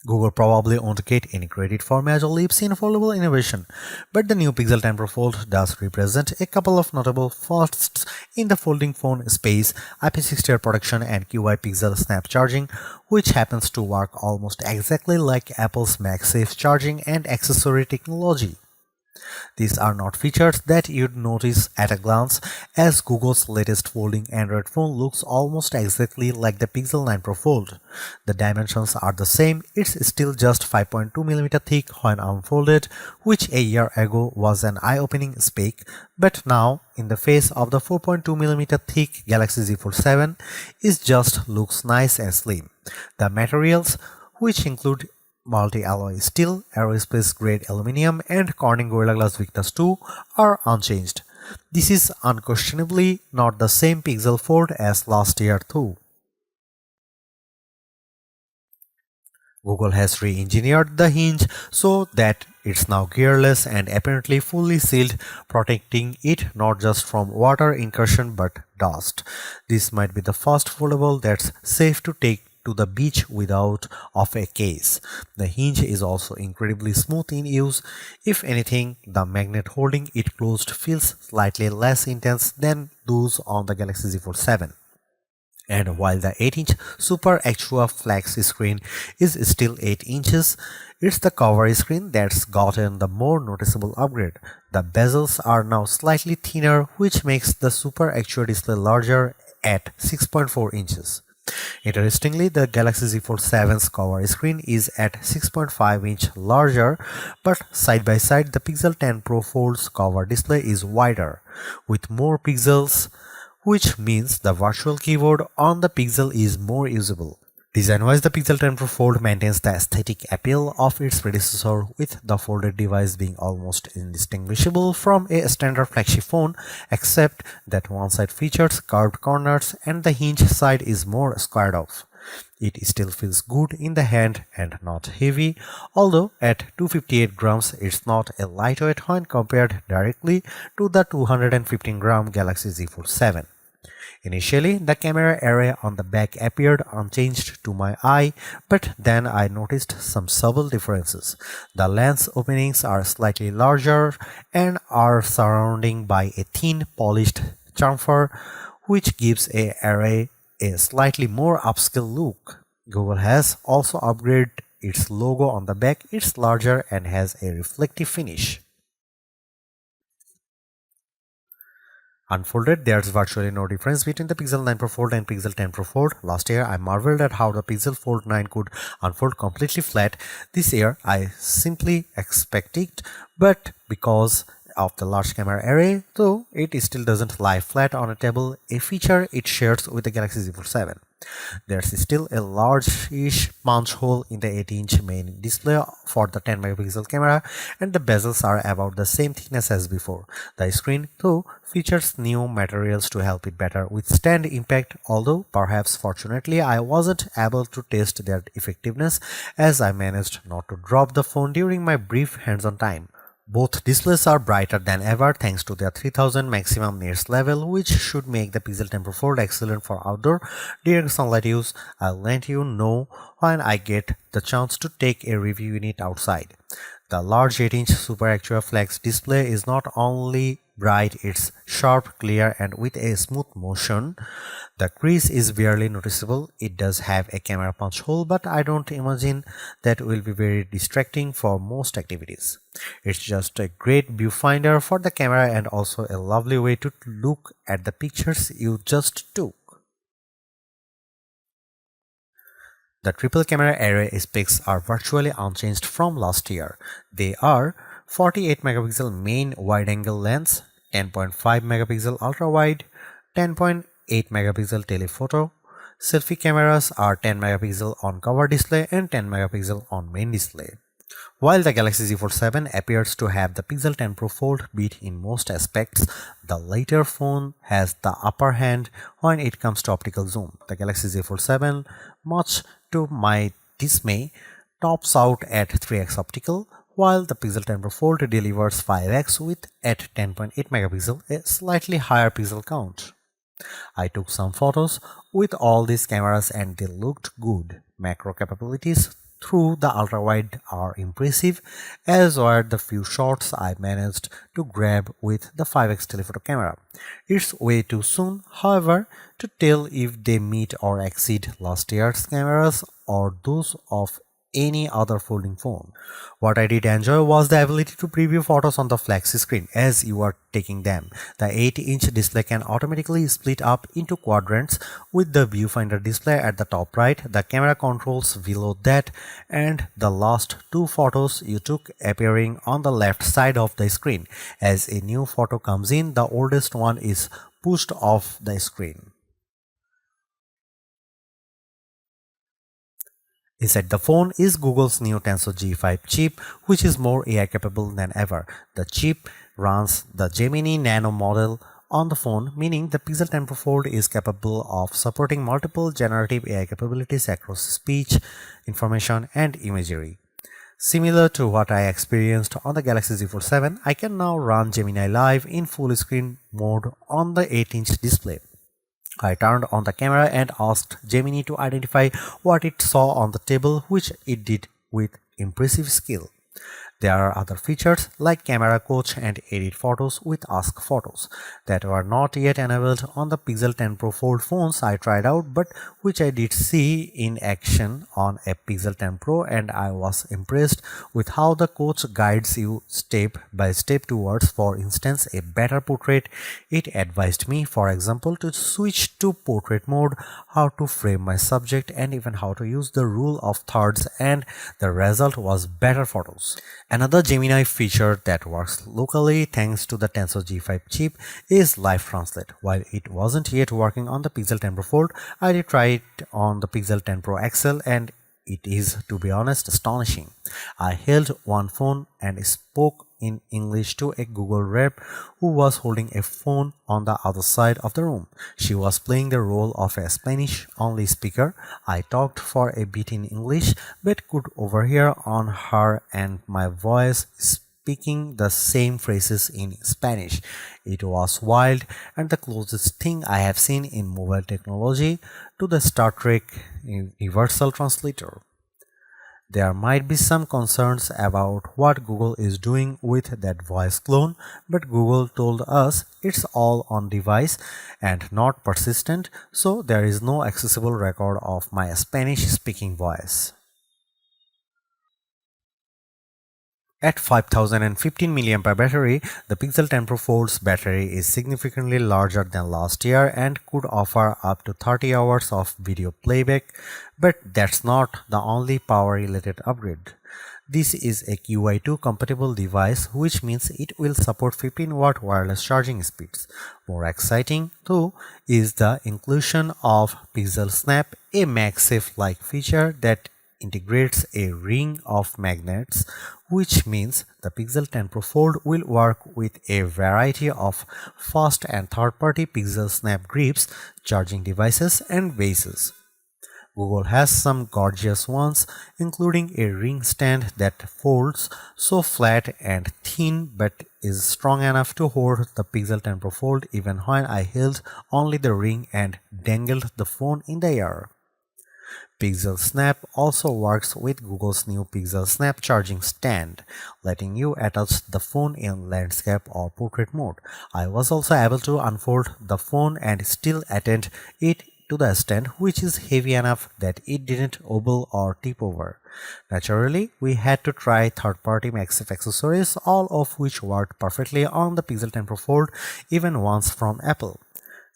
Google probably won't get any credit for major leaps in foldable innovation, but the new Pixel 10 Pro Fold does represent a couple of notable firsts in the folding phone space: IP68 protection and QI PixelSnap charging, which happens to work almost exactly like Apple's MagSafe charging and accessory technology. These are not features that you'd notice at a glance, as Google's latest folding Android phone looks almost exactly like the Pixel 9 Pro Fold. The dimensions are the same, it's still just 5.2mm thick when unfolded, which a year ago was an eye-opening spec, but now, in the face of the 4.2mm thick Galaxy Z Fold 7, it just looks nice and slim. The materials, which include multi-alloy steel, aerospace-grade aluminum, and Corning Gorilla Glass Victus 2 are unchanged. This is unquestionably not the same Pixel Fold as last year though. Google has re-engineered the hinge so that it's now gearless and apparently fully sealed, protecting it not just from water incursion but dust. This might be the first foldable that's safe to take to the beach without of a case. The hinge is also incredibly smooth in use. If anything, the magnet holding it closed feels slightly less intense than those on the Galaxy Z Fold 7. And while the 8-inch Super Extra Flex screen is still 8 inches, it's the cover screen that's gotten the more noticeable upgrade. The bezels are now slightly thinner, which makes the Super Extra display larger at 6.4 inches. Interestingly, the Galaxy Z Fold 7's cover screen is at 6.5 inch larger, but side by side the Pixel 10 Pro Fold's cover display is wider, with more pixels, which means the virtual keyboard on the Pixel is more usable. Design-wise, the Pixel 10 Pro Fold maintains the aesthetic appeal of its predecessor, with the folded device being almost indistinguishable from a standard flagship phone, except that one side features curved corners and the hinge side is more squared off. It still feels good in the hand and not heavy, although at 258 grams it's not a lightweight when compared directly to the 215-gram Galaxy Z Fold 7. Initially, the camera array on the back appeared unchanged to my eye, but then I noticed some subtle differences. The lens openings are slightly larger and are surrounded by a thin polished chamfer, which gives the array a slightly more upscale look. Google has also upgraded its logo on the back. It's larger and has a reflective finish. Unfolded, there's virtually no difference between the Pixel 9 Pro Fold and Pixel 10 Pro Fold. Last year, I marveled at how the Pixel Fold 9 could unfold completely flat. This year, I simply expect it, but because of the large camera array, though it still doesn't lie flat on a table, a feature it shares with the Galaxy Z Fold 7. There's still a large-ish punch hole in the 8-inch main display for the 10-megapixel camera, and the bezels are about the same thickness as before. The screen, though, features new materials to help it better withstand impact, although perhaps fortunately I wasn't able to test their effectiveness, as I managed not to drop the phone during my brief hands-on time. Both displays are brighter than ever thanks to their 3000 maximum nits level, which should make the Pixel 10 Pro Fold excellent for outdoor direct sunlight use. I'll let you know when I get the chance to take a review unit outside. The large 8-inch Super Extra Flex display is not only bright, it's sharp, clear, and with a smooth motion. The crease is barely noticeable. It does have a camera punch hole, but I don't imagine that will be very distracting for most activities. It's just a great viewfinder for the camera and also a lovely way to look at the pictures you just took. The triple camera array specs are virtually unchanged from last year. They are 48 megapixel main wide-angle lens, 10.5 megapixel ultra-wide, 10.8 megapixel telephoto. Selfie cameras are 10 megapixel on cover display and 10 megapixel on main display. While the Galaxy Z Fold 7 appears to have the Pixel 10 Pro Fold beat in most aspects, the later phone has the upper hand when it comes to optical zoom. The Galaxy Z Fold 7, much to my dismay, tops out at 3x optical, while the Pixel 10 Pro Fold delivers 5x with at 10.8 megapixel, a slightly higher pixel count. I took some photos with all these cameras and they looked good. Macro capabilities, through the ultrawide are impressive, as were the few shots I managed to grab with the 5x telephoto camera. It's way too soon, however, to tell if they meet or exceed last year's cameras or those of any other folding phone. What I did enjoy was the ability to preview photos on the flexi screen as you are taking them. The 8-inch display can automatically split up into quadrants with the viewfinder display at the top right, the camera controls below that, and the last two photos you took appearing on the left side of the screen. As a new photo comes in, the oldest one is pushed off the screen. Inside the phone is Google's new Tensor G5 chip, which is more AI capable than ever. The chip runs the Gemini Nano model on the phone, meaning the Pixel 10 Pro Fold is capable of supporting multiple generative AI capabilities across speech, information, and imagery. Similar to what I experienced on the Galaxy Z Fold 7, I can now run Gemini Live in full screen mode on the 8-inch display. I turned on the camera and asked Gemini to identify what it saw on the table, which it did with impressive skill. There are other features like camera coach and edit photos with Ask Photos that were not yet enabled on the Pixel 10 Pro Fold phones I tried out, but which I did see in action on a Pixel 10 Pro, and I was impressed with how the coach guides you step by step towards, for instance, a better portrait. It advised me, for example, to switch to portrait mode, how to frame my subject, and even how to use the rule of thirds, and the result was better photos. Another Gemini feature that works locally thanks to the Tensor G5 chip is Live Translate. While it wasn't yet working on the Pixel 10 Pro Fold, I did try it on the Pixel 10 Pro XL, and it is, to be honest, astonishing. I held one phone and spoke in English to a Google rep who was holding a phone on the other side of the room. She was playing the role of a Spanish-only speaker. I talked for a bit in English but could overhear on her and my voice speaking the same phrases in Spanish. It was wild and the closest thing I have seen in mobile technology to the Star Trek Universal Translator. There might be some concerns about what Google is doing with that voice clone, but Google told us it's all on device and not persistent, so there is no accessible record of my Spanish speaking voice. At 5015 mAh battery, the Pixel 10 Pro Fold's battery is significantly larger than last year and could offer up to 30 hours of video playback, but that's not the only power-related upgrade. This is a QI2 compatible device, which means it will support 15-watt wireless charging speeds. More exciting, though, is the inclusion of PixelSnap, a MagSafe-like feature that integrates a ring of magnets, which means the Pixel 10 Pro Fold will work with a variety of first and third-party PixelSnap grips, charging devices, and bases. Google has some gorgeous ones, including a ring stand that folds so flat and thin but is strong enough to hold the Pixel 10 Pro Fold even when I held only the ring and dangled the phone in the air. PixelSnap also works with Google's new PixelSnap charging stand, letting you attach the phone in landscape or portrait mode. I was also able to unfold the phone and still attach it to the stand, which is heavy enough that it didn't wobble or tip over. Naturally, we had to try third-party MagSafe accessories, all of which worked perfectly on the Pixel 10 Pro Fold, even ones from Apple.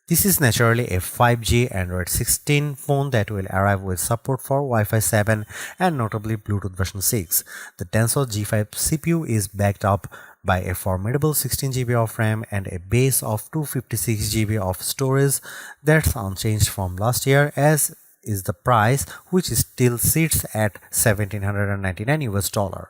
This is naturally a 5G Android 16 phone that will arrive with support for Wi-Fi 7 and notably Bluetooth version 6. The Tensor G5 CPU is backed up by a formidable 16GB of RAM and a base of 256GB of storage that's unchanged from last year, as is the price, which still sits at $1,799.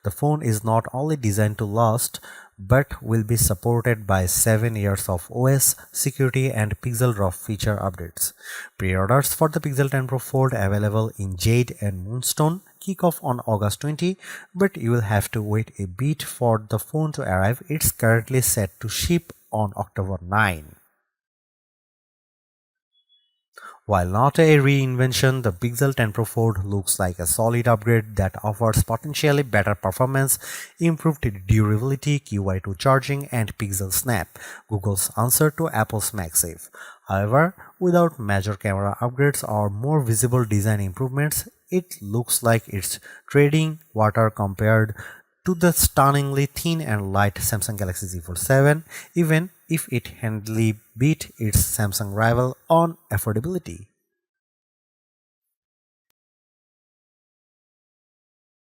The phone is not only designed to last but will be supported by 7 years of OS, security, and Pixel Drop feature updates. Pre-orders for the Pixel 10 Pro Fold available in Jade and Moonstone kick off on August 20, but you will have to wait a bit for the phone to arrive. It's currently set to ship on October 9. While not a reinvention, the Pixel 10 Pro Fold looks like a solid upgrade that offers potentially better performance, improved durability, QI2 charging, and PixelSnap, Google's answer to Apple's MagSafe. However, without major camera upgrades or more visible design improvements, it looks like it's treading water compared to the stunningly thin and light Samsung Galaxy Z Fold 7, even if it handily beat its Samsung rival on affordability.